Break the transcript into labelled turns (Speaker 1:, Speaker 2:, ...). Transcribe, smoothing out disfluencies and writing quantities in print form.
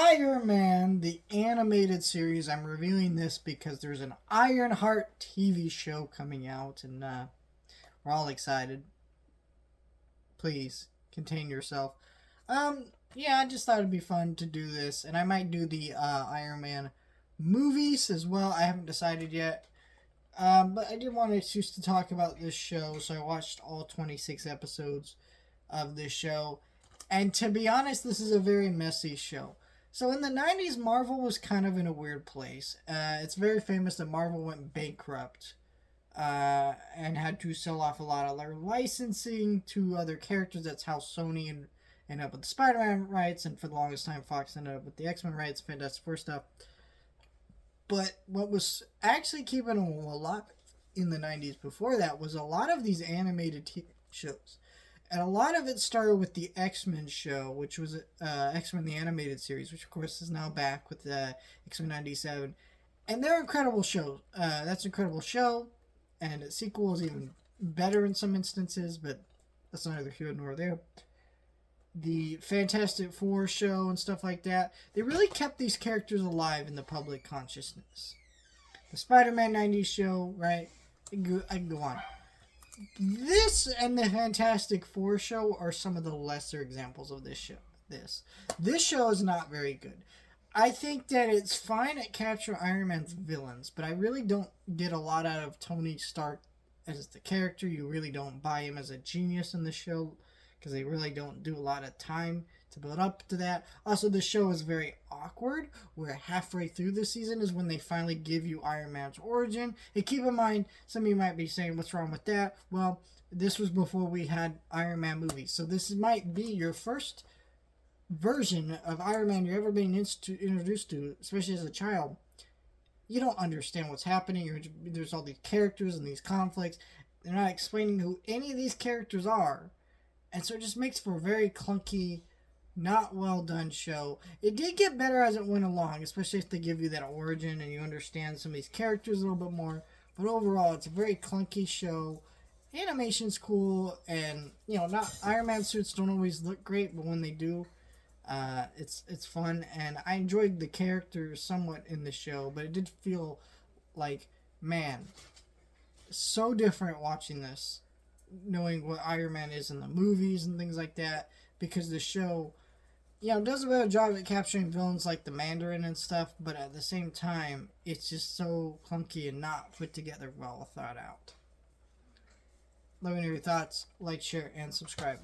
Speaker 1: Iron Man, the animated series. I'm reviewing this because there's an Ironheart TV show coming out, and we're all excited. Please contain yourself. Yeah, I just thought it'd be fun to do this, and I might do the Iron Man movies as well. I haven't decided yet. But I did want to choose to talk about this show, so I watched all 26 episodes of this show. And to be honest, this is a very messy show. So in the 90s, Marvel was kind of in a weird place. It's very famous that Marvel went bankrupt and had to sell off a lot of their licensing to other characters. That's how Sony ended up with the Spider-Man rights, and for the longest time, Fox ended up with the X-Men rights, Fantastic Four stuff. But what was actually keeping them alive in the 90s before that was a lot of these animated shows. And a lot of it started with the X-Men show, which was X-Men the Animated Series, which of course is now back with X-Men 97. And they're incredible shows. That's an incredible show. And its sequel is even better in some instances, but that's neither here nor there. The Fantastic Four show and stuff like that, they really kept these characters alive in the public consciousness. The Spider-Man 90s show, right? I can go on. This and the Fantastic Four show are some of the lesser examples of this show. This show is not very good. I think that it's fine at capturing Iron Man's villains, but I really don't get a lot out of Tony Stark as the character. You really don't buy him as a genius in the show, because they really don't do a lot of time to build up to that. Also, the show is very awkward, where halfway through the season is when they finally give you Iron Man's origin. And keep in mind, some of you might be saying, what's wrong with that? Well, this was before we had Iron Man movies. So this might be your first version of Iron Man you're ever being introduced to, especially as a child. You don't understand what's happening. There's all these characters and these conflicts. They're not explaining who any of these characters are. And so it just makes for a very clunky, not well done show. It did get better as it went along, especially if they give you that origin and you understand some of these characters a little bit more. But overall, it's a very clunky show. Animation's cool, and not Iron Man suits don't always look great, but when they do, it's fun. And I enjoyed the characters somewhat in the show, but it did feel like, man, so different watching this, knowing what Iron Man is in the movies and things like that, because the show, does a better job at capturing villains like the Mandarin and stuff, but at the same time, it's just so clunky and not put together well thought out. Let me know your thoughts, like, share, and subscribe.